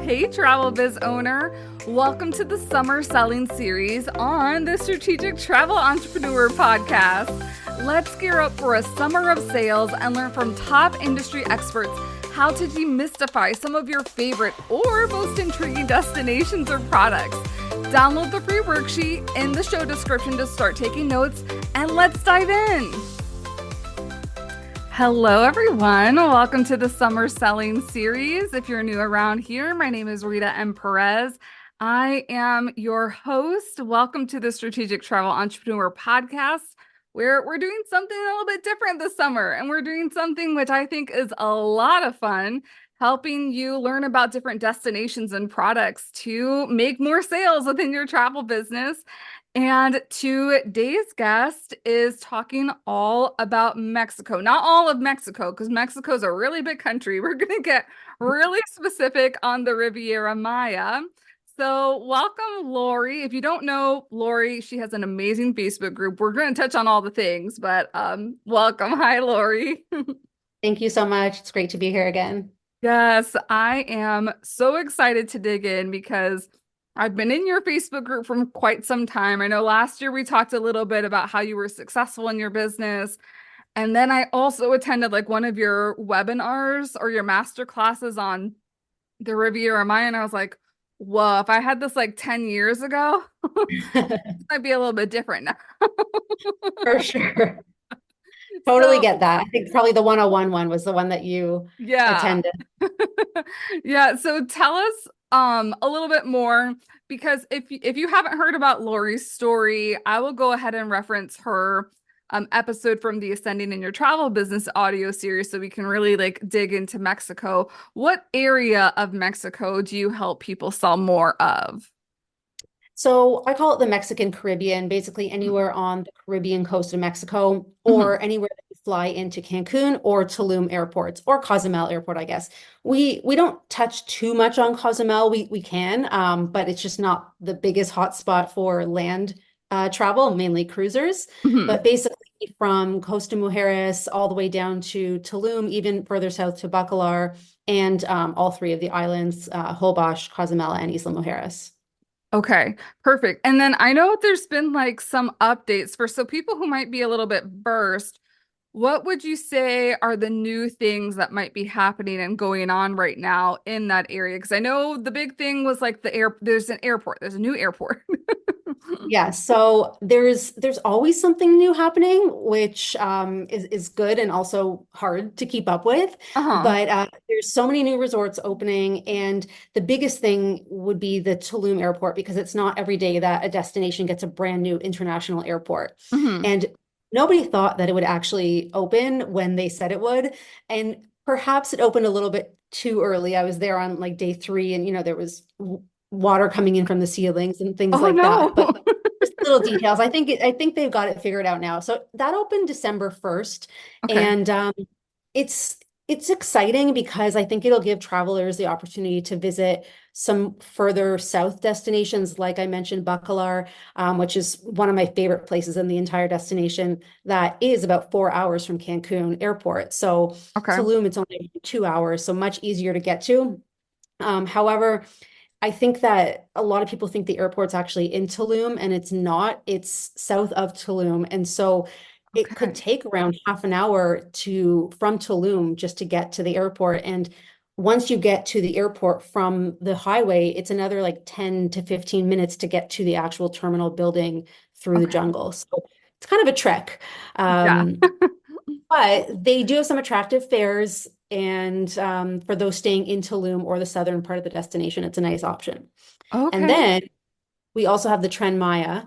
Hey, travel biz owner. Welcome to the summer selling series on the Strategic Travel Entrepreneur podcast. Let's gear up for a summer of sales and learn from top industry experts how to demystify some of your favorite or most intriguing destinations or products. Download the free worksheet in the show description to start taking notes, and let's dive in. Hello, everyone. Welcome to the Summer Selling Series. If you're new around here, my name is Rita M. Perez. I am your host. Welcome to the Strategic Travel Entrepreneur podcast, where we're doing something a little bit different this summer. And we're doing something which I think is a lot of fun, helping you learn about different destinations and products to make more sales within your travel business. And today's guest is talking all about Mexico. Not all of Mexico, because Mexico is a really big country. We're going to get really specific on the Riviera Maya. So welcome, Lori. If you don't know Lori, she has an amazing Facebook group. We're going to touch on all the things, but welcome. Hi, Lori. Thank you so much. It's great to be here again. Yes, I am so excited to dig in because I've been in your Facebook group for quite some time. I know last year we talked a little bit about how you were successful in your business. And then I also attended like one of your webinars or your master classes on the Riviera Maya. And I was like, whoa, if I had this like 10 years ago, it might be a little bit different now. For sure. Totally So get that. I think probably the 101 one was the one that you yeah. attended. Yeah, so tell us a little bit more, because if you haven't heard about Lori's story, I will go ahead and reference her episode from the Ascending in Your Travel Business audio series so we can really like dig into Mexico. What area of Mexico do you help people sell more of? So I call it the Mexican Caribbean, basically anywhere on the Caribbean coast of Mexico Mhm. or anywhere that you fly into Cancun or Tulum airports or Cozumel airport, I guess. We don't touch too much on Cozumel. We can, but it's just not the biggest hotspot for land travel, mainly cruisers. Mhm. But basically from Costa Mujeres all the way down to Tulum, even further south to Bacalar, and all three of the islands, Holbox, Cozumel, and Isla Mujeres. Okay, perfect. And then I know there's been like some updates for so people who might be a little bit burst. What would you say are the new things that might be happening and going on right now in that area? Because I know the big thing was like there's an airport, there's a new airport. Yeah, so there's always something new happening, which is good and also hard to keep up with. Uh-huh. But there's so many new resorts opening, and the biggest thing would be the Tulum Airport because it's not every day that a destination gets a brand new international airport. Hmm. And nobody thought that it would actually open when they said it would, and perhaps it opened a little bit too early. I was there on like day three, and there was water coming in from the ceilings and things Oh like that. no. But just little details. I think they've got it figured out now. So that opened December 1st. Okay. And it's it's exciting because I think it'll give travelers the opportunity to visit some further south destinations, like I mentioned, Bacalar, which is one of my favorite places in the entire destination. That is about 4 hours from Cancun Airport. So Okay. Tulum, it's only 2 hours, so much easier to get to. However, I think that a lot of people think the airport's actually in Tulum, and it's not. It's south of Tulum. And so it could Okay. take around half an hour to from Tulum just to get to the airport. And once you get to the airport from the highway, it's another like 10 to 15 minutes to get to the actual terminal building through the Okay. jungle. So it's kind of a trek. Yeah. But they do have some attractive fares, and for those staying in Tulum or the southern part of the destination, it's a nice option. And Okay. then we also have the Tren Maya,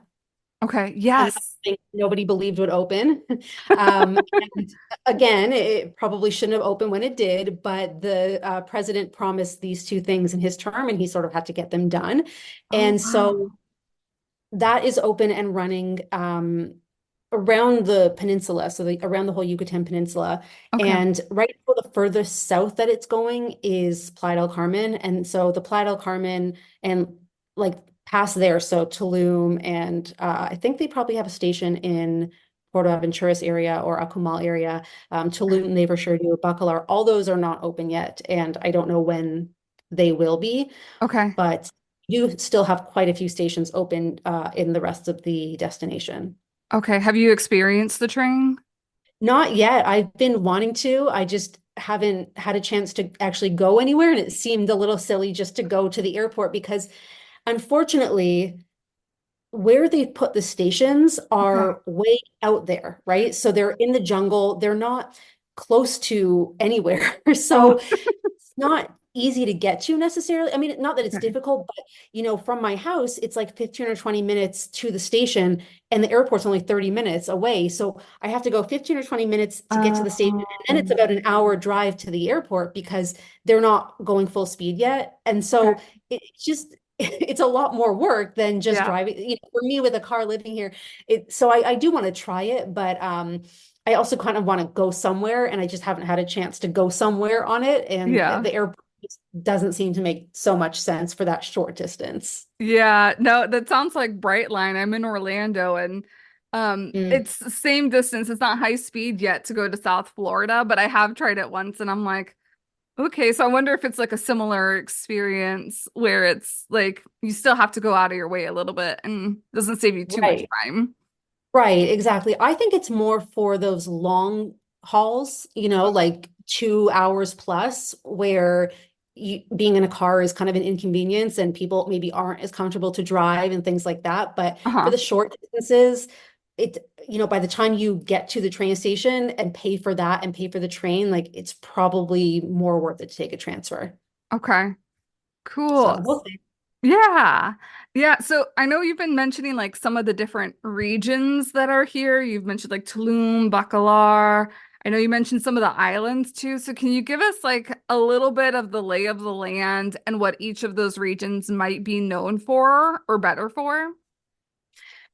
Okay. another Yes. thing nobody believed would open. And again, it probably shouldn't have opened when it did, but the president promised these two things in his term, and he sort of had to get them done. Oh And wow. so that is open and running around the peninsula, so around the whole Yucatan Peninsula. Okay. And right now, the furthest south that it's going is Playa del Carmen. And so the Playa del Carmen and like past there, so Tulum, and I think they probably have a station in Puerto Aventuras area or Akumal area. Tulum, they for sure do. Bacalar, all those are not open yet. And I don't know when they will be, Okay. but you still have quite a few stations open in the rest of the destination. Okay. Have you experienced the train? Not yet. I've been wanting to. I just haven't had a chance to actually go anywhere, and it seemed a little silly just to go to the airport because unfortunately, where they put the stations Okay. are way out there, right? So they're in the jungle. They're not close to anywhere. Oh, So it's not easy to get to necessarily. I mean, not that it's okay. difficult, but from my house, it's like 15 or 20 minutes to the station, and the airport's only 30 minutes away. So I have to go 15 or 20 minutes to get to the station, and then it's Um, about an hour drive to the airport because they're not going full speed yet. And okay. so it's just it's a lot more work than just Yeah. driving. For me with a car living here, so I do want to try it, but I also kind of want to go somewhere, and I just haven't had a chance to go somewhere on it. And Yeah. the airport doesn't seem to make so much sense for that short distance. Yeah. No, that sounds like Brightline. I'm in Orlando and Mm, it's the same distance. It's not high speed yet to go to South Florida, but I have tried it once and I'm like, okay, so I wonder if it's like a similar experience where it's like you still have to go out of your way a little bit and doesn't save you too much right. time. Right, exactly. I think it's more for those long hauls, like 2 hours plus, where being in a car is kind of an inconvenience and people maybe aren't as comfortable to drive and things like that. But for Uh-huh. the short distances, by the time you get to the train station and pay for that and pay for the train, like it's probably more worth it to take a transfer. Okay. Cool. So we'll see. Yeah. Yeah. So I know you've been mentioning like some of the different regions that are here. You've mentioned like Tulum, Bacalar. I know you mentioned some of the islands too. So can you give us like a little bit of the lay of the land and what each of those regions might be known for or better for?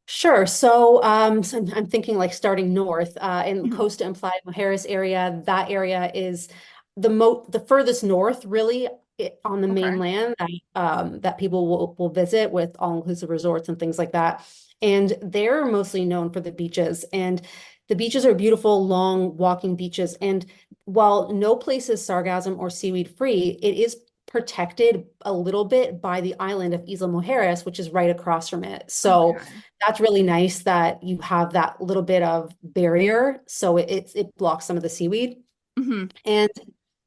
Sure. So I'm thinking like starting north in Mhm. Costa and Playa Mujeres area. That area is the furthest north, really, on the Okay. mainland that people will visit with all-inclusive resorts and things like that. And they're mostly known for the beaches. And the beaches are beautiful, long walking beaches. And while no place is sargassum or seaweed free, it is protected a little bit by the island of Isla Mujeres, which is right across from it. So Okay. that's really nice that you have that little bit of barrier, so it blocks some of the seaweed. Hmm. And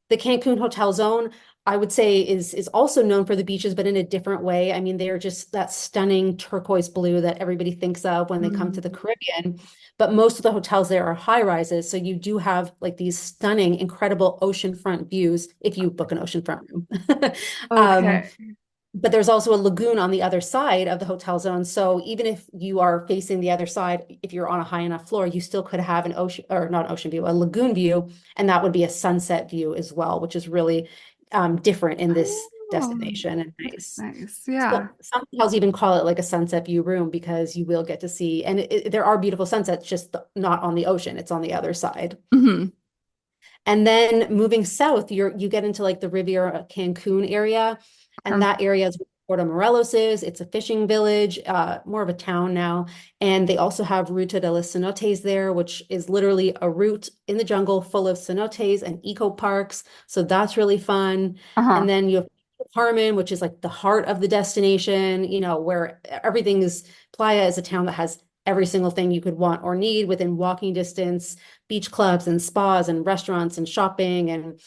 the Cancun hotel zone, I would say, is also known for the beaches, but in a different way. I mean, they're just that stunning turquoise blue that everybody thinks of when they come to the Mm. Caribbean. But most of the hotels there are high rises, so you do have like these stunning, incredible oceanfront views if you book an oceanfront room. Um, Okay. but there's also a lagoon on the other side of the hotel zone. So even if you are facing the other side, if you're on a high enough floor, you still could have an ocean, or not an ocean view, a lagoon view, and that would be a sunset view as well, which is really different in this Oh, destination and that's nice. nice. Yeah. So some hotels even call it like a sunset view room because you will get to see, and there are beautiful sunsets, just not on the ocean. It's on the other side. Hmm. And then moving south, you get into like the Riviera Cancun area, and Okay. that area is where Puerto Morelos is. It's a fishing village, more of a town now. And they also have Ruta de los Cenotes there, which is literally a route in the jungle full of cenotes and eco parks. So that's really fun. Uh-huh. And then you have Carmen, which is like the heart of the destination, where everything is. Playa is a town that has every single thing you could want or need within walking distance, beach clubs and spas and restaurants and shopping. And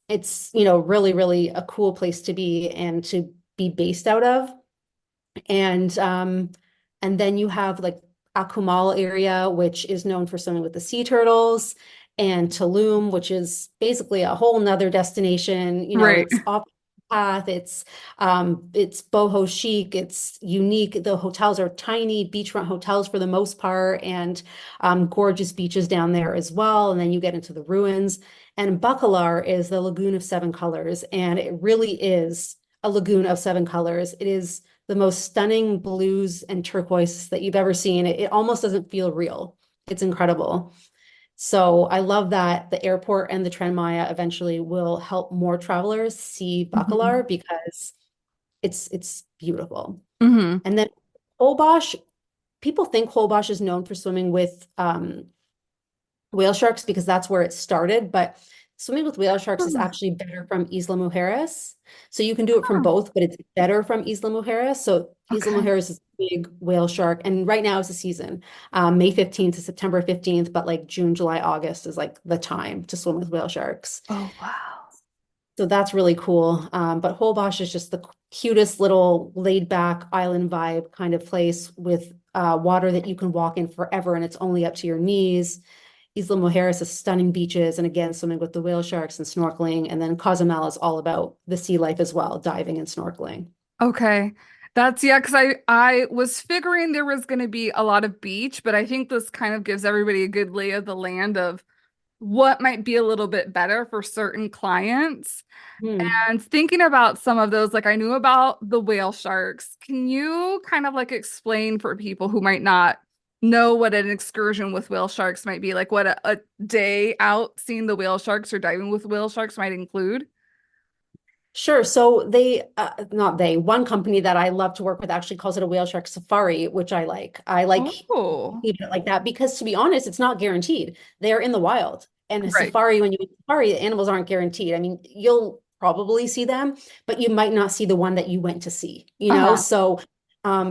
it's, really, really a cool place to be and to be based out of. And and then you have like Akumal area, which is known for swimming with the sea turtles, and Tulum, which is basically a whole nother destination. Right. It's off path, it's boho chic, it's unique. The hotels are tiny beachfront hotels for the most part, and gorgeous beaches down there as well. And then you get into the ruins. And Bacalar is the Lagoon of Seven Colors, and it really is a lagoon of seven colors. It is the most stunning blues and turquoise that you've ever seen. It almost doesn't feel real. It's incredible. So I love that the airport and the Tren Maya eventually will help more travelers see Hmm. Bacalar because it's beautiful. Hmm. And then Holbox, people think Holbox is known for swimming with whale sharks because that's where it started, but swimming with whale sharks is Hmm. actually better from Isla Mujeres. So you can do it from Oh, both, but it's better from Isla Mujeres. So Isla okay. Mujeres is a big whale shark. And right now is the season, May 15th to September 15th, but like June, July, August is like the time to swim with whale sharks. Oh, wow. So that's really cool. But Holbox is just the cutest little laid back island vibe kind of place with water that you can walk in forever and it's only up to your knees. Isla Mujeres is stunning beaches and again, swimming with the whale sharks and snorkeling. And then Cozumel is all about the sea life as well, diving and snorkeling. Okay. That's yeah, because I was figuring there was going to be a lot of beach, but I think this kind of gives everybody a good lay of the land of what might be a little bit better for certain clients. Hmm. And thinking about some of those, like I knew about the whale sharks. Can you kind of like explain for people who might not know what an excursion with whale sharks might be, like what a day out seeing the whale sharks or diving with whale sharks might include? Sure. So not they, one company that I love to work with actually calls it a whale shark safari, which I like. I like Oh, keep it like that because to be honest, it's not guaranteed. They're in the wild. And a right. safari, when you go to safari, the animals aren't guaranteed. I mean, you'll probably see them, but you might not see the one that you went to see, you know? Uh-huh. So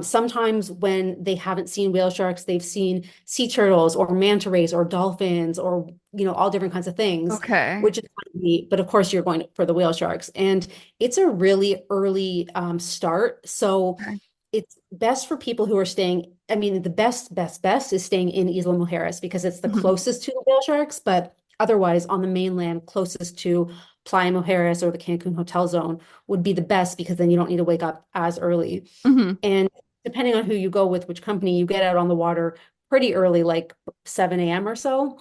sometimes when they haven't seen whale sharks, they've seen sea turtles or manta rays or dolphins or, all different kinds of things, Okay. which is kind of neat. But of course, you're going for the whale sharks. And it's a really early start. So Okay. it's best for people who are staying. I mean, the best is staying in Isla Mujeres because it's the Mhm. closest to the whale sharks, but otherwise on the mainland, closest to Playa Mujeres or the Cancun Hotel Zone would be the best because then you don't need to wake up as early. Mhm. And depending on who you go with, which company, you get out on the water pretty early, like 7 a.m. or so.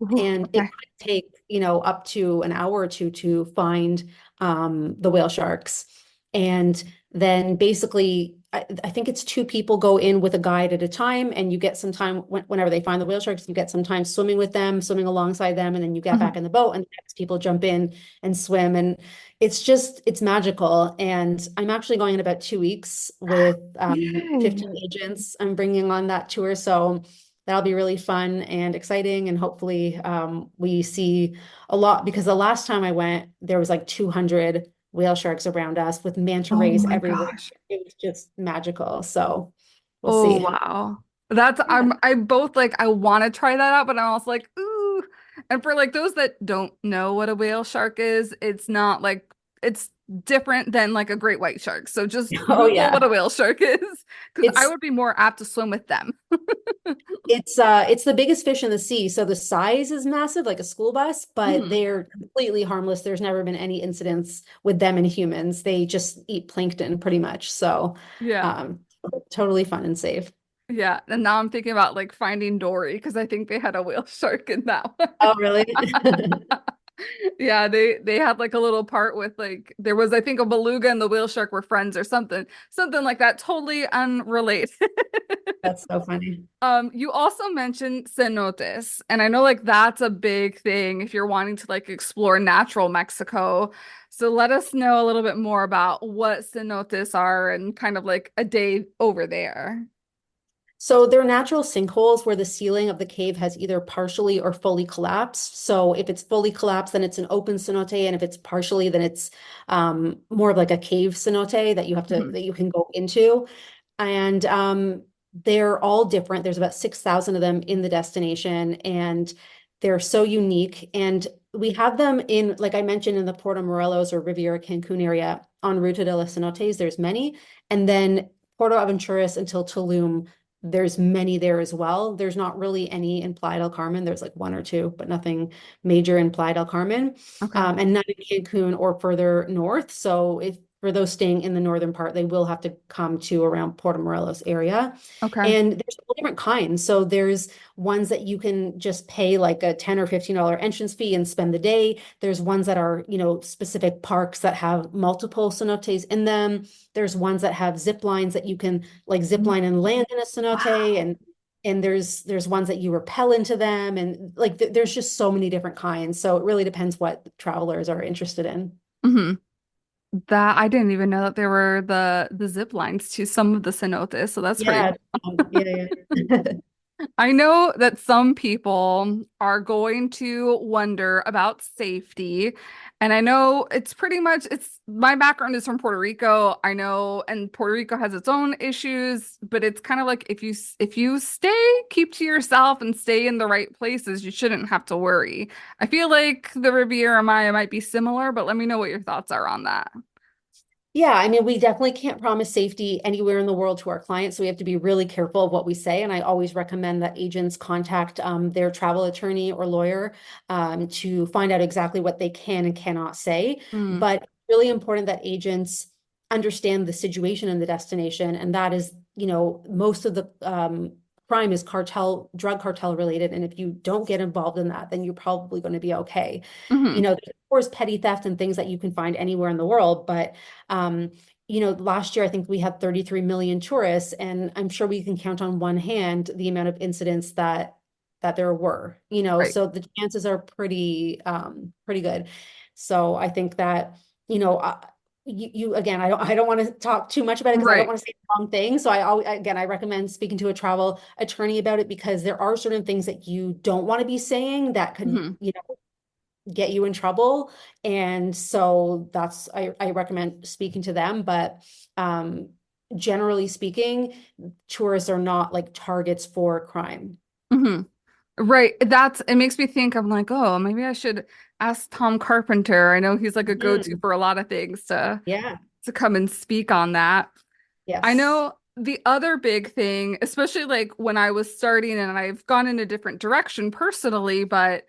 Ooh, And it okay. might take, up to an hour or two to find the whale sharks. And then basically, I think it's two people go in with a guide at a time, and you get some time whenever they find the whale sharks, you get some time swimming with them, swimming alongside them, and then you get back Mhm. in the boat, and the next people jump in and swim. And it's magical. And I'm actually going in about 2 weeks with Yay. 15 agents. I'm bringing on that tour. So that'll be really fun and exciting. And hopefully we see a lot because the last time I went, there was like 200 whale sharks around us with manta Oh rays my everywhere. gosh. It was just magical. So we'll Oh see. wow. That's Yeah. I both like I want to try that out, but I'm also like, ooh. And for like those that don't know what a whale shark is, it's not like it's different than like a great white shark. So just Oh Google what yeah. a whale shark is because I It's would be more apt to swim with them. it's the biggest fish in the sea. So the size is massive, like a school bus, but Mhm. they're completely harmless. There's never been any incidents with them and humans. They just eat plankton pretty much. So Yeah. um totally fun and safe. Yeah. And now I'm thinking about like Finding Dory because I think they had a whale shark in that one. Oh, really? Yeah, they had like a little part with like there was I think a beluga and the whale shark were friends or something. Something like that. Totally unrelated. That's so funny. You also mentioned cenotes, and I know like that's a big thing if you're wanting to like explore natural Mexico. So let us know a little bit more about what cenotes are and kind of like a day over there. So they're natural sinkholes where the ceiling of the cave has either partially or fully collapsed. So if it's fully collapsed, then it's an open cenote, and if it's partially, then it's more of like a cave cenote that Mhm. that you can go into. And they're all different. There's about 6,000 of them in the destination, and they're so unique. And we have them in, like I mentioned, in the Puerto Morelos or Riviera Cancun area on Ruta de los Cenotes. There's many. And then Puerto Aventuras until Tulum, there's many there as well. There's not really any in Playa del Carmen. There's like one or two, but nothing major in Playa del Carmen, Okay. and none in Cancun or further north. So if for those staying in the northern part, they will have to come to around Puerto Morelos area. Okay. And there's all different kinds. So there's ones that you can just pay like a $10 or $15 entrance fee and spend the day. There's ones that are, specific parks that have multiple cenotes in them. There's ones that have zip lines that you can like zip line and land in a cenote, Wow. and there's ones that you rappel into them, and like there's just so many different kinds. So it really depends what travelers are interested in. Hmm. That I didn't even know that there were the zip lines to some of the cenotes, so that's pretty Yeah, yeah, yeah. I know that some people are going to wonder about safety. And I know it's pretty much it's my background is from Puerto Rico. I know and Puerto Rico has its own issues, but it's kind of like if you stay, keep to yourself and stay in the right places, you shouldn't have to worry. I feel like the Riviera Maya might be similar, but let me know what your thoughts are on that. Yeah, I mean, we definitely can't promise safety anywhere in the world to our clients, so we have to be really careful of what we say. And I always recommend that agents contact their travel attorney or lawyer to find out exactly what they can and cannot say. Mm, But it's really important that agents understand the situation in the destination, and that is, most of the crime is drug cartel related. And if you don't get involved in that, then you're probably going to be okay. hmm There's of course petty theft and things that you can find anywhere in the world, but um, last year I think we had 33 million tourists, and I'm sure we can count on one hand the amount of incidents that there were, Right. so the chances are pretty good. So I think that, you know, uh, you again, I don't want to talk too much about it because I don't Right. want to say the wrong thing. So again, I recommend speaking to a travel attorney about it because there are certain things that you don't want to be saying that could, hmm get you in trouble. And so I recommend speaking to them. But um, generally speaking, tourists are not like targets for crime. hmm Right. It makes me think I'm like, oh, maybe I should ask Tom Carpenter. I know he's like a go-to Mhm. for a lot of things Yeah. to come and speak on that. I Yes. know the other big thing, especially like when I was starting and I've gone in a different direction personally, but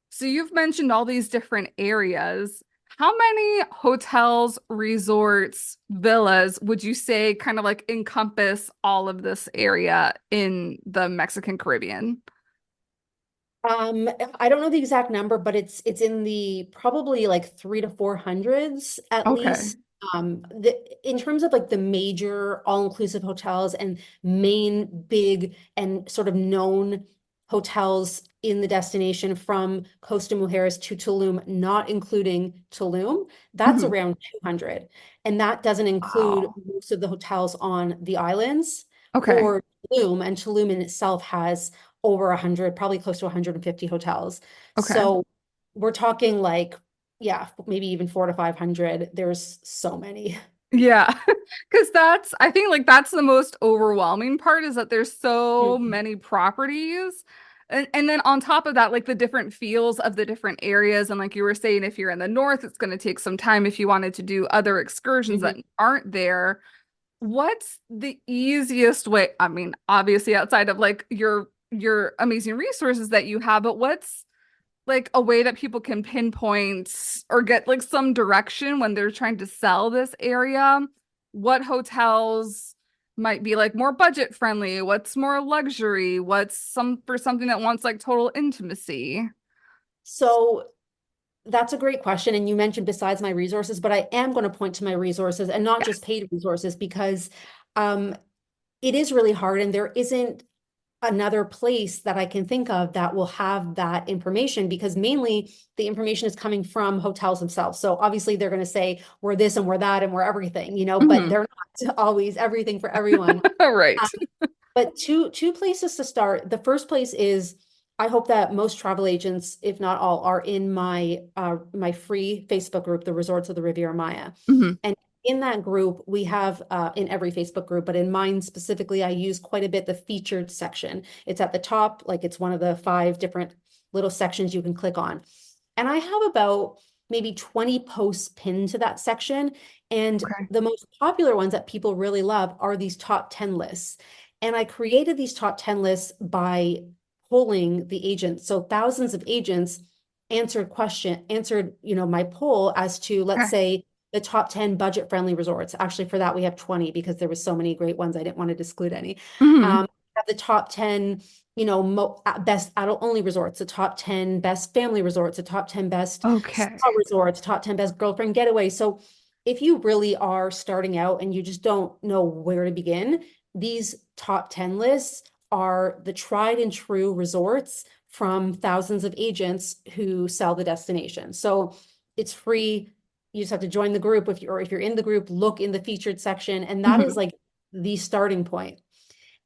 so you've mentioned all these different areas. How many hotels, resorts, villas would you say kind of like encompass all of this area in the Mexican Caribbean? Um, I don't know the exact number, but it's in the probably like three to four hundreds at Okay. least. In terms of like the major all-inclusive hotels and main big and sort of known hotels in the destination from Costa Mujeres to Tulum, not including Tulum, that's Mhm. around 200. And that doesn't include Wow. most of the hotels on the islands Okay. or Tulum. And Tulum in itself has over 100, probably close to 150 hotels. Okay. So we're talking like, yeah, maybe even four to 500. There's so many. Yeah. Because I think like that's the most overwhelming part is that there's so Mhm. many properties. And then on top of that, like the different feels of the different areas. And like you were saying, if you're in the north, it's going to take some time if you wanted to do other excursions that Mhm. aren't there. What's the easiest way? I mean, obviously outside of like your amazing resources that you have, but what's like a way that people can pinpoint or get like some direction when they're trying to sell this area? What hotels might be like more budget friendly? What's more luxury? What's some for something that wants like total intimacy? So that's a great question. And you mentioned besides my resources, but I am going to point to my resources and not just Yes. paid resources because um, it is really hard and there isn't another place that I can think of that will have that information because mainly the information is coming from hotels themselves. So obviously they're going to say we're this and we're that and we're everything, but Mhm. they're not always everything for everyone. Right. But two places to start. The first place is I hope that most travel agents, if not all, are in my free Facebook group, the Resorts of the Riviera Maya. hmm And in that group, we have in every Facebook group, but in mine specifically, I use quite a bit the featured section. It's at the top, like it's one of the five different little sections you can click on. And I have about maybe 20 posts pinned to that section. And Okay. the most popular ones that people really love are these top 10 lists. And I created these top 10 lists by polling the agents. So thousands of agents answered, my poll as to, let's Okay. say, the top 10 budget friendly resorts. Actually, for that, we have 20 because there was so many great ones. I didn't want to exclude any. hmm Have the top 10, best adult only resorts, the top 10 best family resorts, the top 10 best Okay. spa resorts, top 10 best girlfriend getaways. So if you really are starting out and you just don't know where to begin, these top 10 lists are the tried and true resorts from thousands of agents who sell the destination. So it's free. You just have to join the group if you're in the group, look in the featured section, and that is hmm like the starting point.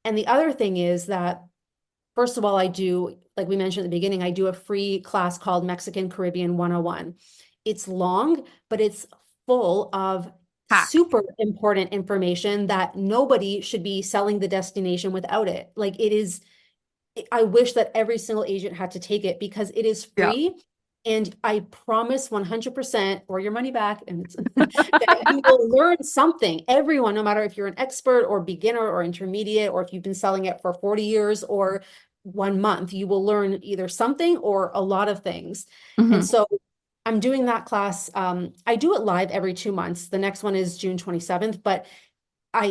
And the other thing is that First of all, I do, like we mentioned at the beginning, I do a free class called Mexican Caribbean 101. It's long, but it's full of Hack. super important information that nobody should be selling the destination without it. Like it is, I wish that every single agent had to take it because it is Yeah. free. And I promise 100% or your money back, and it's that you will learn something. Everyone, no matter if you're an expert or beginner or intermediate, or if you've been selling it for 40 years or 1 month, you will learn either something or a lot of things. And Hmm. so I'm doing that class. I do it live every 2 months. The next one is June 27th, but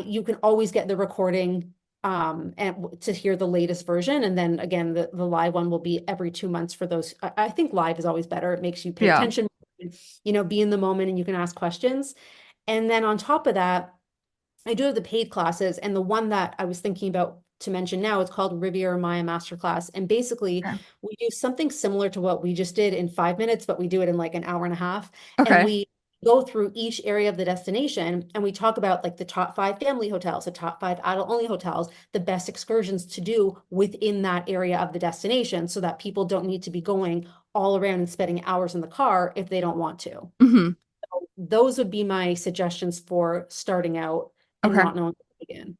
you can always get the recording and to hear the latest version. And then again, the live one will be every 2 months for those. I think live is always better. It makes you pay Yeah. attention, be in the moment and you can ask questions. And then on top of that, I do have the paid classes, and the one that I was thinking about to mention now, it's called Riviera Maya Masterclass. And basically, Okay. we do something similar to what we just did in 5 minutes, but we do it in like an hour and a half. And Okay. we go through each area of the destination and we talk about like the top 5 family hotels, the top 5 adult only hotels, the best excursions to do within that area of the destination so that people don't need to be going all around and spending hours in the car if they don't want to. Hmm. Those would be my suggestions for starting out and Okay. not knowing where to begin.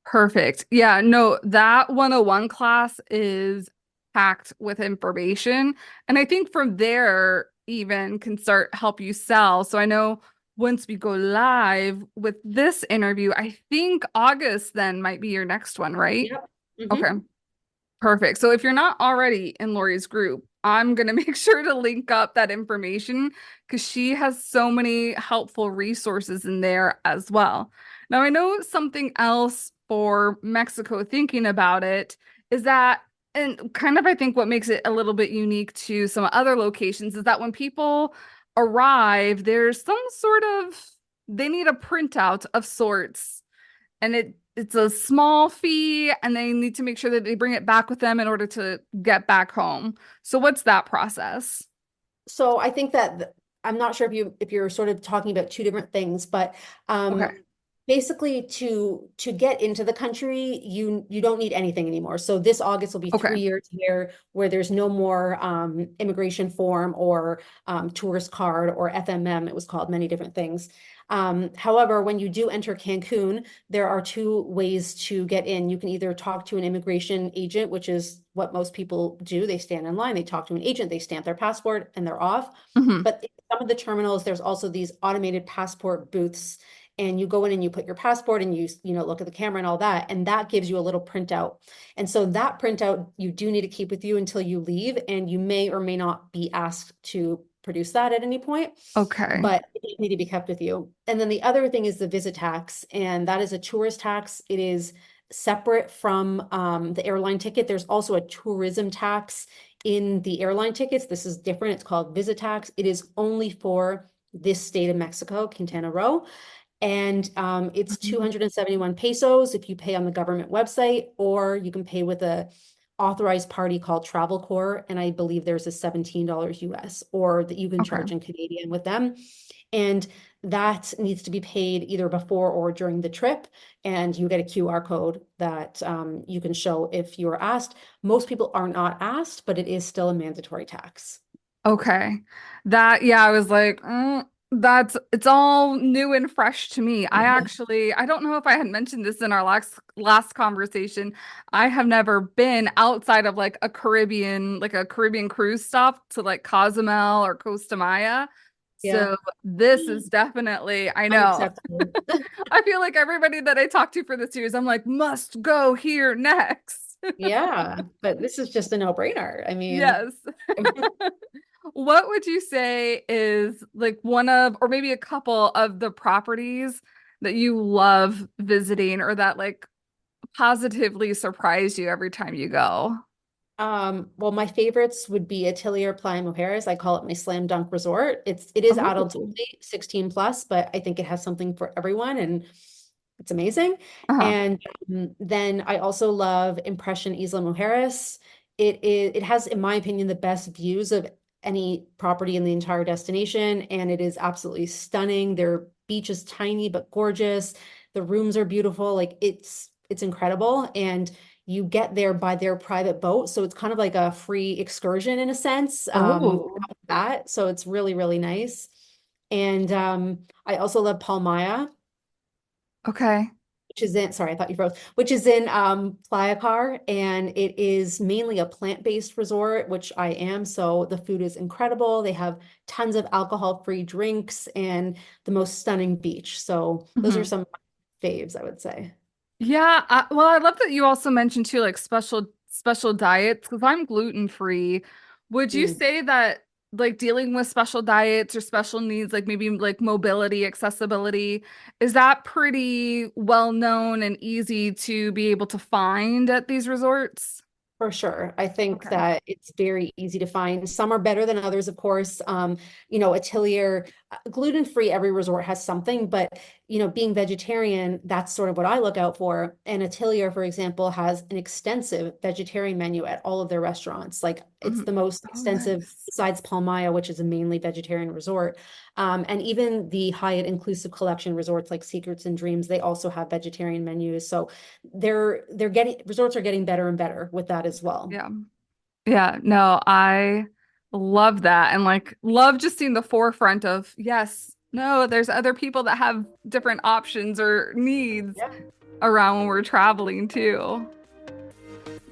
Perfect. Yeah, no, that 101 class is packed with information. And I think from there, even can start help you sell. So I know once we go live with this interview, I think August then might be your next one, right? Yep. Okay. Hmm. Perfect. So if you're not already in Lori's group, I'm going to make sure to link up that information because she has so many helpful resources in there as well. Now, I know something else for Mexico, thinking about it, is that, and kind of I think what makes it a little bit unique to some other locations is that when people arrive, there's some sort of, they need a printout of sorts and it's a small fee and they need to make sure that they bring it back with them in order to get back home. So what's that process? So I think that I'm not sure if you're sort of talking about two different things, but Okay. basically to get into the country, you don't need anything anymore. So this August will be Okay. 3 years here where there's no more immigration form or tourist card or FMM, it was called many different things. However, when you do enter Cancun, there are two ways to get in. You can either talk to an immigration agent, which is what most people do. They stand in line, they talk to an agent, they stamp their passport, and they're off. Hmm. But in some of the terminals, there's also these automated passport booths, and you go in and you put your passport and you look at the camera and all that, and that gives you a little printout. And so that printout you do need to keep with you until you leave, and you may or may not be asked to produce that at any point, Okay. but it need to be kept with you. And then the other thing is the visit tax, and that is a tourist tax. It is separate from the airline ticket. There's also a tourism tax in the airline tickets. This is different. It's called visit tax. It is only for this state of Mexico, Quintana Roo. And it's Mhm. 271 pesos if you pay on the government website, or you can pay with a authorized party called Travel Corps, and I believe there's a $17 US, or that you can Okay. charge in Canadian with them. And that needs to be paid either before or during the trip. And you get a QR code that you can show if you are asked. Most people are not asked, but it is still a mandatory tax. Okay. That, yeah, I was like, that's it's all new and fresh to me. I don't know if I had mentioned this in our last conversation. I have never been outside of like a Caribbean cruise stop to like Cozumel or Costa Maya. Yeah, So this is definitely, I know. unacceptable. I feel like everybody that I talk to for the series, I'm like, must go here next. Yeah, but this is just a no-brainer. I mean, Yes. What would you say is like one of, or maybe a couple of the properties that you love visiting or that like positively surprise you every time you go? well, my favorites would be Atelier Playa Mujeres. I call it my slam dunk resort. It is adults Oh, only, 16 plus, but I think it has something for everyone and it's amazing. uh-huh. And then I also love Impression Isla Mujeres. It has, in my opinion, the best views of any property in the entire destination, and it is absolutely stunning. Their beach is tiny but gorgeous. The rooms are beautiful. Like it's incredible. And you get there by their private boat. So it's kind of like a free excursion in a sense, Oh, that. So it's really, really nice. And I also love Palmaya, okay. which is in, sorry, I thought you froze, which is in Playa Car, and it is mainly a plant-based resort, which I am. So the food is incredible. They have tons of alcohol-free drinks and the most stunning beach. So those are Mhm. some faves, I would say. Yeah, well, I love that you also mentioned too, like special diets, because I'm gluten free. Would you Mm, say that like dealing with special diets or special needs, like maybe like mobility, accessibility, is that pretty well known and easy to be able to find at these resorts? for sure. I think Okay. that it's very easy to find. Some are better than others, of course. Atelier, gluten-free, every resort has something, but being vegetarian, that's sort of what I look out for. And Atelier, for example, has an extensive vegetarian menu at all of their restaurants. Like it's Mhm. the most Oh, extensive nice. besides Palmaya, which is a mainly vegetarian resort. And even the Hyatt Inclusive Collection resorts like Secrets and Dreams, they also have vegetarian menus. So they're getting resorts are getting better and better with that as well. Yeah. Yeah, no, I love that and like love just seeing the forefront of yes, no, there's other people that have different options or needs Yeah. around when we're traveling too.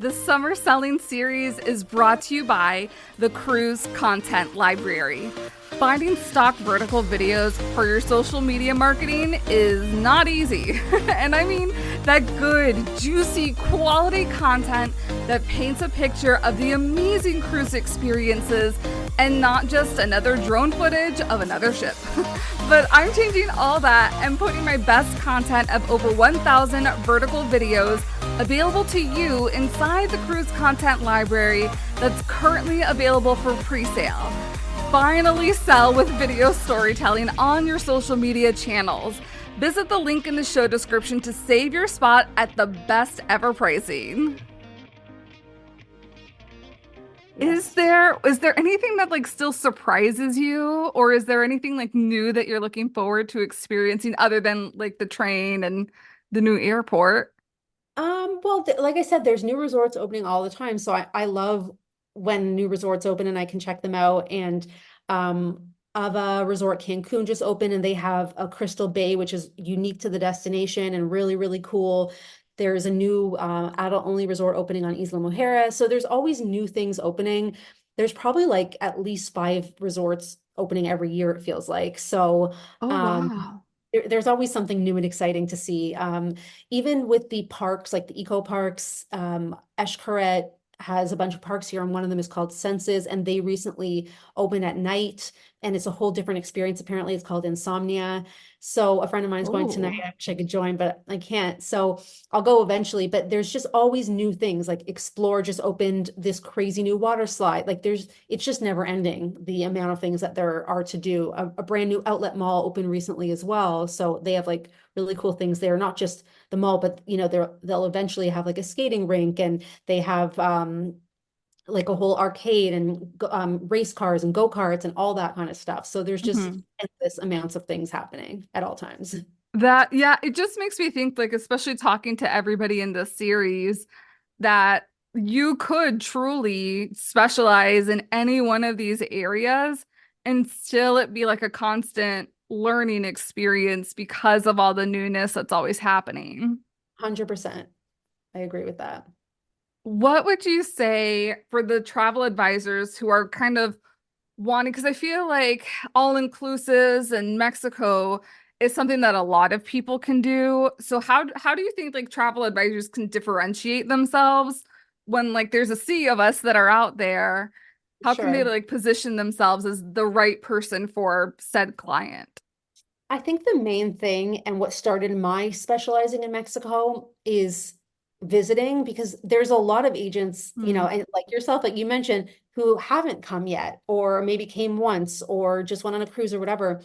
The Summer Selling Series is brought to you by the Cruise Content Library. Finding stock vertical videos for your social media marketing is not easy. And I mean that good, juicy, quality content that paints a picture of the amazing cruise experiences and not just another drone footage of another ship. But I'm changing all that and putting my best content of over 1,000 vertical videos available to you inside the Cruise Content Library that's currently available for pre-sale. Finally sell with video storytelling on your social media channels. Visit the link in the show description to save your spot at the best ever pricing. Is Yes. there is there anything that like still surprises you or is there anything like new that you're looking forward to experiencing other than like the train and the new airport? Well, like I said, there's new resorts opening all the time. So I love when new resorts open and I can check them out. And Ava Resort Cancun just opened and they have a Crystal Bay, which is unique to the destination and really, really cool. There's a new adult only resort opening on Isla Mujeres. So there's always new things opening. There's probably like at least 5 resorts opening every year, it feels like. So Oh, um, wow. there's always something new and exciting to see. Even with the parks, like the eco parks, Xcaret has a bunch of parks here, and one of them is called Senses, and they recently opened at night, and it's a whole different experience. Apparently, it's called Insomnia. So a friend of mine is going tonight. Oh. I wish I could join, but I can't. So I'll go eventually. But there's just always new things. Like Explore just opened this crazy new water slide. Like it's just never ending the amount of things that there are to do. A brand new outlet mall opened recently as well. So they have like really cool things there, not just the mall, but they'll eventually have like a skating rink and they have like a whole arcade and race cars and go-karts and all that kind of stuff. So there's just Mhm. endless amounts of things happening at all times. That, yeah, it just makes me think, like, especially talking to everybody in this series, that you could truly specialize in any one of these areas and still it be like a constant learning experience because of all the newness that's always happening. 100%. I agree with that. What would you say for the travel advisors who are kind of wanting, because I feel like all inclusives in Mexico is something that a lot of people can do. So how do you think like travel advisors can differentiate themselves when like there's a sea of us that are out there? How can they Sure. like position themselves as the right person for said client? I think the main thing and what started my specializing in Mexico is visiting because there's a lot of agents, Hmm. and like yourself, like you mentioned, who haven't come yet, or maybe came once, or just went on a cruise or whatever.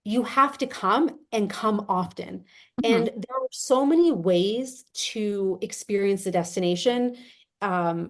You have to come and come often. Hmm. And there are so many ways to experience the destination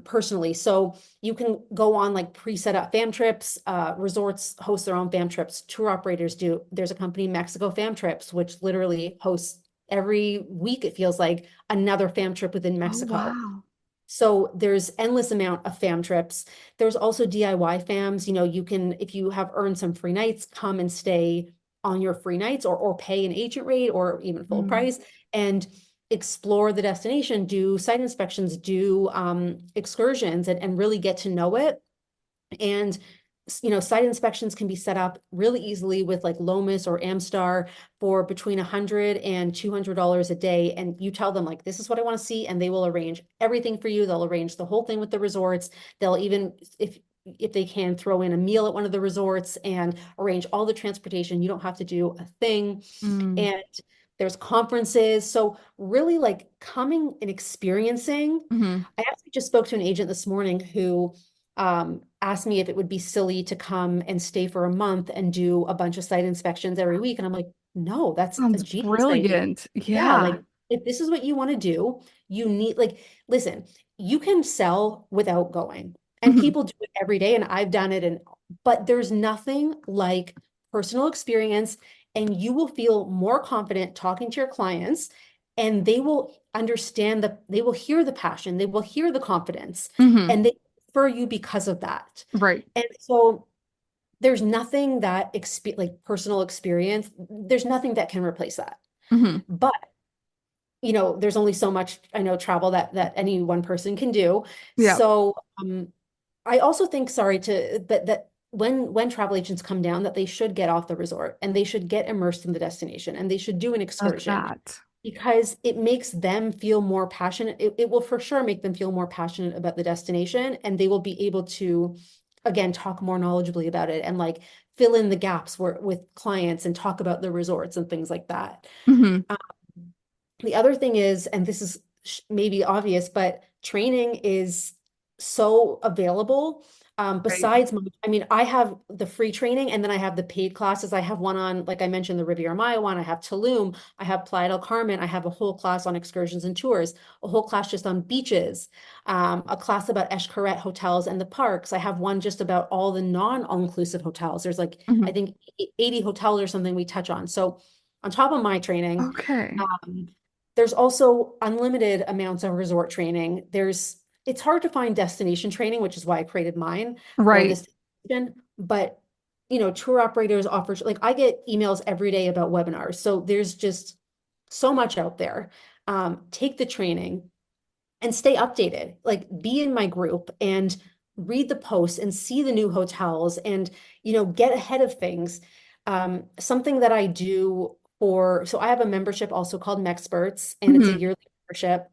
personally. So you can go on like pre-set up fam trips. Resorts host their own fam trips. Tour operators do. There's a company, Mexico Fam Trips, which literally hosts every week, it feels like another fam trip within Oh, Mexico. wow. So there's endless amount of fam trips. There's also DIY fams. You can, if you have earned some free nights, come and stay on your free nights or pay an agent rate or even full Mm, price and explore the destination, do site inspections, do excursions and really get to know it. And site inspections can be set up really easily with like Lomas or Amstar for between $100 and $200 a day. And you tell them like, this is what I want to see, and they will arrange everything for you. They'll arrange the whole thing with the resorts. They'll even, if they can, throw in a meal at one of the resorts and arrange all the transportation. You don't have to do a thing. mm, And there's conferences. So really like coming and experiencing. mhm. I actually just spoke to an agent this morning who asked me if it would be silly to come and stay for a month and do a bunch of site inspections every week. And I'm like, no, that's a Sounds genius idea. brilliant. Yeah, Yeah. like if this is what you want to do, you need like, listen, you can sell without going. And Mhm, people do it every day, and I've done it, but there's nothing like personal experience, and you will feel more confident talking to your clients, and they will understand they will hear the passion, they will hear the confidence, mhm. and they prefer you because of that. Right. And so there's nothing that like personal experience, there's nothing that can replace that. Mhm. But there's only so much I know travel that any one person can do. Yeah. So I also think, sorry to, but that when travel agents come down, that they should get off the resort and they should get immersed in the destination and they should do an Love excursion that. because it makes them feel more passionate. It will for sure make them feel more passionate about the destination, and they will be able to, again, talk more knowledgeably about it and like fill in the gaps with clients and talk about the resorts and things like that. Mhm. Um, the other thing is, and this is maybe obvious, but training is so available. Right. Besides I mean, I have the free training and then I have the paid classes. I have one on, like I mentioned, the Riviera Maya one. I have Tulum. I have Playa del Carmen. I have a whole class on excursions and tours, a whole class just on beaches, a class about Xcaret hotels and the parks. I have one just about all the non-all-inclusive hotels. There's like, I Mhm. think 80 hotels or something we touch on. So on top of my training, Okay. um, there's also unlimited amounts of resort training. It's hard to find destination training, which is why I created mine for Right. this destination. But, tour operators offer, like I get emails every day about webinars. So there's just so much out there. Take the training and stay updated. Like be in my group and read the posts and see the new hotels and, get ahead of things. Something that I do so I have a membership also called Mexperts, and it's a Mhm. yearly membership.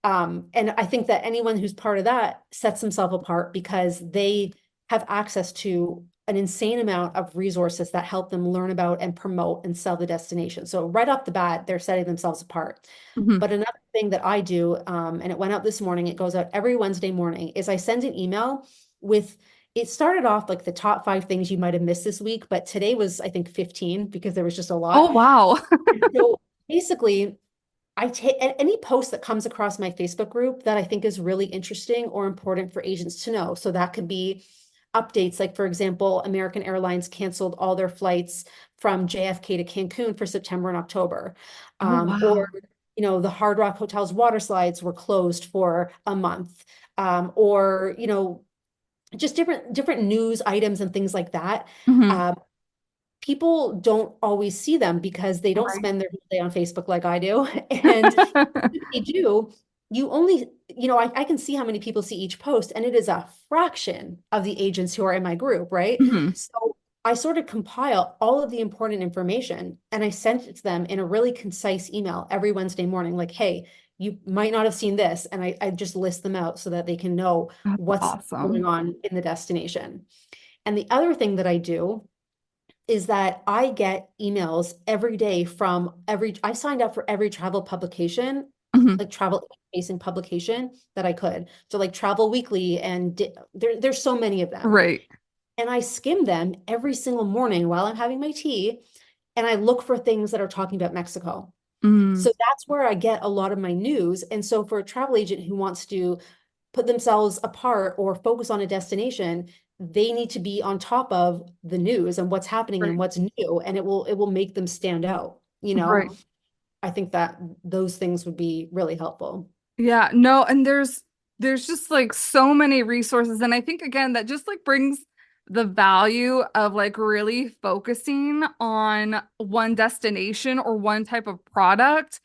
And I think that anyone who's part of that sets themselves apart because they have access to an insane amount of resources that help them learn about and promote and sell the destination. So right off the bat, they're setting themselves apart. Mhm. But another thing that I do, and it went out this morning, it goes out every Wednesday morning, is I send an email with, it started off like the top 5 things you might have missed this week, but today was, I think, 15 because there was just a Oh, lot. wow. So basically, I take any post that comes across my Facebook group that I think is really interesting or important for agents to know. So that could be updates, like for example, American Airlines canceled all their flights from JFK to Cancun for September and October. Oh, Or, wow. the Hard Rock Hotel's water slides were closed for a month. Or, just different news items and things like that. Mhm. Um, People don't always see them because they don't Right. spend their whole day on Facebook like I do. And if they do, you only, I can see how many people see each post, and it is a fraction of the agents who are in my group, right? Mhm. So I sort of compile all of the important information and I send it to them in a really concise email every Wednesday morning, like, hey, you might not have seen this. And I just list them out so that they can know That's what's going awesome. on in the destination. And the other thing that I do is that I get emails every day I signed up for every travel publication, Mhm. like travel facing publication that I could. So like Travel Weekly and there's so many of them. Right. And I skim them every single morning while I'm having my tea and I look for things that are talking about Mexico. Mm. So that's where I get a lot of my news. And so for a travel agent who wants to put themselves apart or focus on a destination, they need to be on top of the news and what's happening and Right. what's new, and it will make them stand out. Right. I think that those things would be really helpful. Yeah, no, and there's just like so many resources, and I think again that just like brings the value of like really focusing on one destination or one type of product,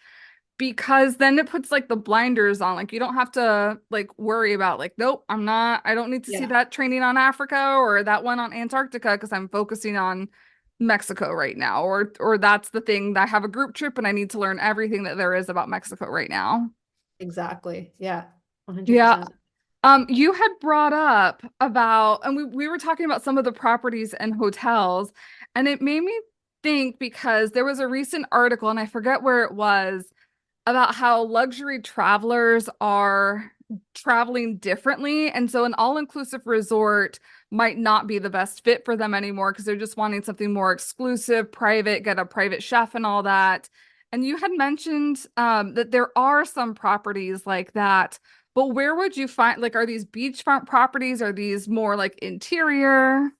because then it puts like the blinders on. Like you don't have to like worry about like, nope, I don't need to see Yeah. that training on Africa or that one on Antarctica because I'm focusing on Mexico right now, or that's the thing that I have a group trip and I need to learn everything that there is about Mexico right now. Exactly. Yeah. Yeah. 100%. You had brought up about, and we were talking about some of the properties and hotels, and it made me think because there was a recent article, and I forget where it was, about how luxury travelers are traveling differently. And so an all-inclusive resort might not be the best fit for them anymore because they're just wanting something more exclusive, private, get a private chef and all that. And you had mentioned that there are some properties like that. But where would you find, like, are these beachfront properties? Are these more like interior?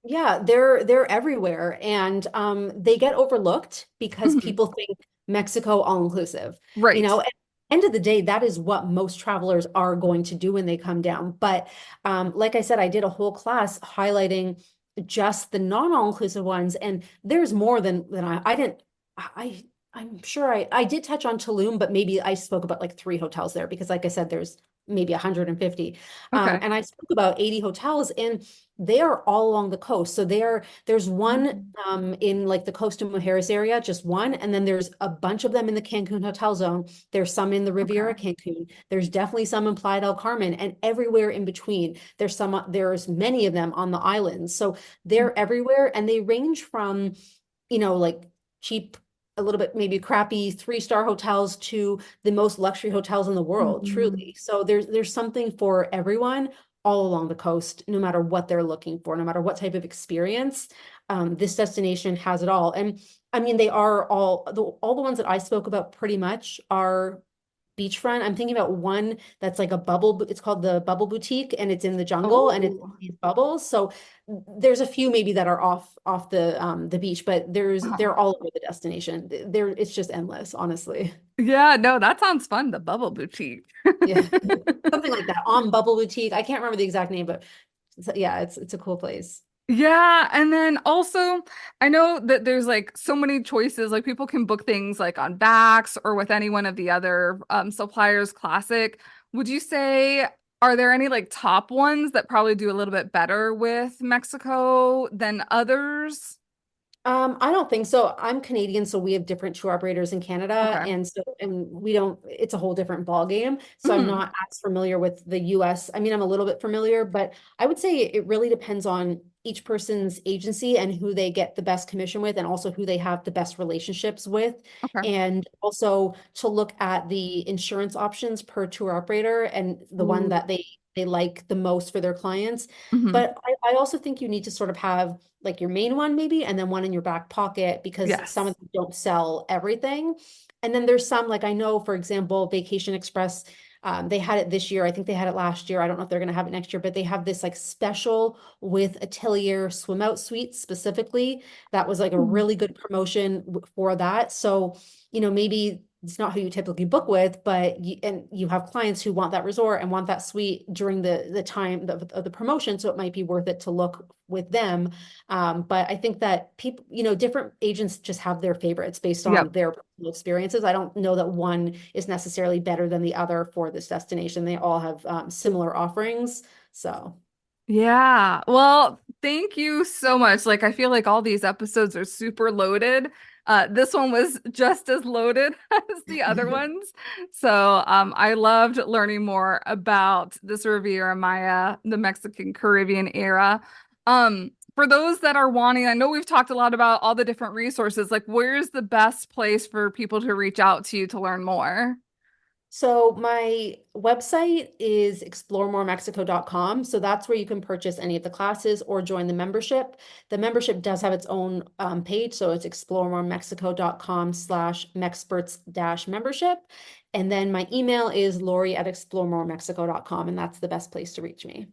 Yeah, they're everywhere, and they get overlooked because Mhm. people think Mexico all inclusive. You Right. know, at the end of the day, that is what most travelers are going to do when they come down. But like I said, I did a whole class highlighting just the non-all inclusive ones, and there's more than I didn't. I'm sure I did touch on Tulum, but maybe I spoke about like 3 hotels there because, like I said, there's maybe 150. Okay. And I spoke about 80 hotels, and they are all along the coast. So there's one Mhm. in like the Costa Mujeres area, just one, and then there's a bunch of them in the Cancun hotel zone. There's some in the Riviera Okay. Cancun. There's definitely some in Playa del Carmen, and everywhere in between. There's many of them on the islands. So they're everywhere, and they range from, like cheap, a little bit maybe crappy 3-star hotels to the most luxury hotels in the world, Mhm. truly. So there's something for everyone all along the coast, no matter what they're looking for, no matter what type of experience. This destination has it all. And I mean, they are all the ones that I spoke about pretty much are beachfront. I'm thinking about one that's like a bubble, it's called the Bubble Boutique, and it's in the jungle and it's Oh. these bubbles. So there's a few maybe that are off the beach, but they're all over the destination. It's just endless, honestly. Yeah, no, that sounds fun. The Bubble Boutique. Yeah. Something like that. On Bubble Boutique. I can't remember the exact name, but yeah, it's a cool place. Yeah, and then also I know that there's like so many choices. Like people can book things like on Vax or with any one of the other suppliers classic. Would you say are there any like top ones that probably do a little bit better with Mexico than others? I don't think so. I'm Canadian, so we have different tour operators in Canada, Okay. and we don't. It's a whole different ball game. So I'm Mhm. not as familiar with the U.S. I mean, I'm a little bit familiar, but I would say it really depends on each person's agency and who they get the best commission with, and also who they have the best relationships with, Okay. and also to look at the insurance options per tour operator and the one Ooh. that they like the most for their clients. Hmm. But I also think you need to sort of have like your main one maybe, and then one in your back pocket because some Yes. of them don't sell everything. And then there's some, like I know, for example, Vacation Express, they had it this year. I think they had it last year. I don't know if they're going to have it next year, but they have this like special with Atelier swim out suites specifically. That was like a Ooh. really good promotion for that. So, maybe it's not who you typically book with, but you have clients who want that resort and want that suite during the time of the promotion. So it might be worth it to look with them. But I think that people, different agents just have their favorites based on Yep. their personal experiences. I don't know that one is necessarily better than the other for this destination. They all have similar offerings. So. Yeah. Well, thank you so much. Like, I feel like all these episodes are super loaded. This one was just as loaded as the other ones. So, I loved learning more about this Riviera Maya, the Mexican Caribbean era. For those that are wanting, I know we've talked a lot about all the different resources. Like, where's the best place for people to reach out to you to learn more? So my website is exploremoremexico.com. So that's where you can purchase any of the classes or join the membership. The membership does have its own page. So it's exploremoremexico.com/mexperts-membership. And then my email is Lori@exploremoremexico.com. And that's the best place to reach me.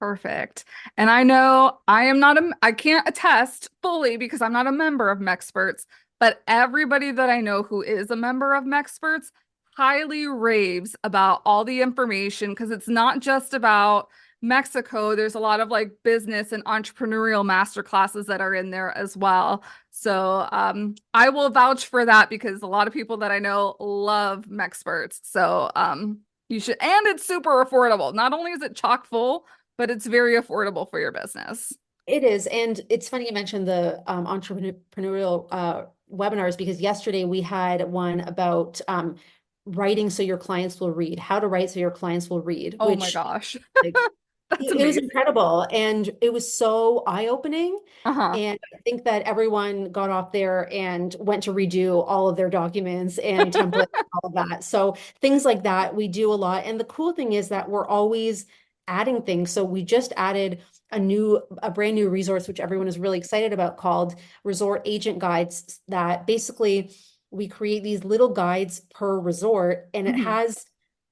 Perfect. And I know I am not I can't attest fully because I'm not a member of Mexperts, but everybody that I know who is a member of Mexperts highly raves about all the information because it's not just about Mexico. There's a lot of like business and entrepreneurial master classes that are in there as well. So I will vouch for that because a lot of people that I know love Mexperts. So you should, and it's super affordable. Not only is it chock full, but it's very affordable for your business. It is. And it's funny you mentioned the entrepreneurial webinars because yesterday we had one about writing so your clients will read, how to write so your clients will read, Oh my which gosh. like That's it was amazing. incredible and it was so eye-opening. Uh-huh. And I think that everyone got off there and went to redo all of their documents and templates, all of that. So things like that we do a lot. And the cool thing is that we're always adding things. So we just added a brand new resource, which everyone is really excited about, called Resort Agent Guides, that basically we create these little guides per resort, and it Mhm. has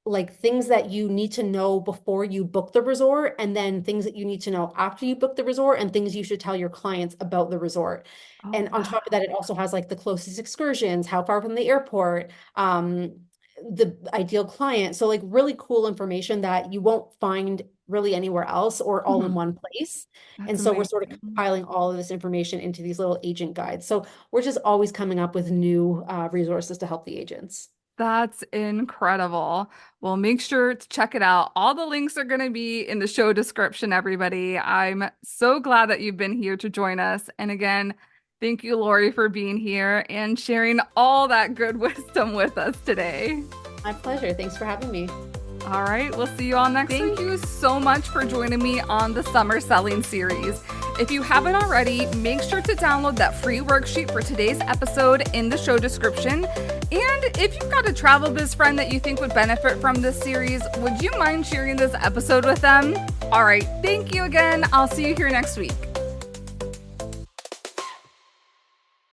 like things that you need to know before you book the resort, and then things that you need to know after you book the resort, and things you should tell your clients about the resort. Oh, And on top of that, it also has like the closest excursions, how far from the airport, the ideal client. So like really cool information that you won't find really anywhere else or all in mhm. one place. And That's so we're sort of amazing. compiling all of this information into these little agent guides. So we're just always coming up with new resources to help the agents. That's incredible. Well, make sure to check it out. All the links are going to be in the show description, everybody. I'm so glad that you've been here to join us. And again, thank you, Lori, for being here and sharing all that good wisdom with us today. My pleasure. Thanks for having me. All right, we'll see you all next week. Thank you so much for joining me on the Summer Selling Series. If you haven't already, make sure to download that free worksheet for today's episode in the show description. And if you've got a travel biz friend that you think would benefit from this series, would you mind sharing this episode with them? All right, thank you again. I'll see you here next week.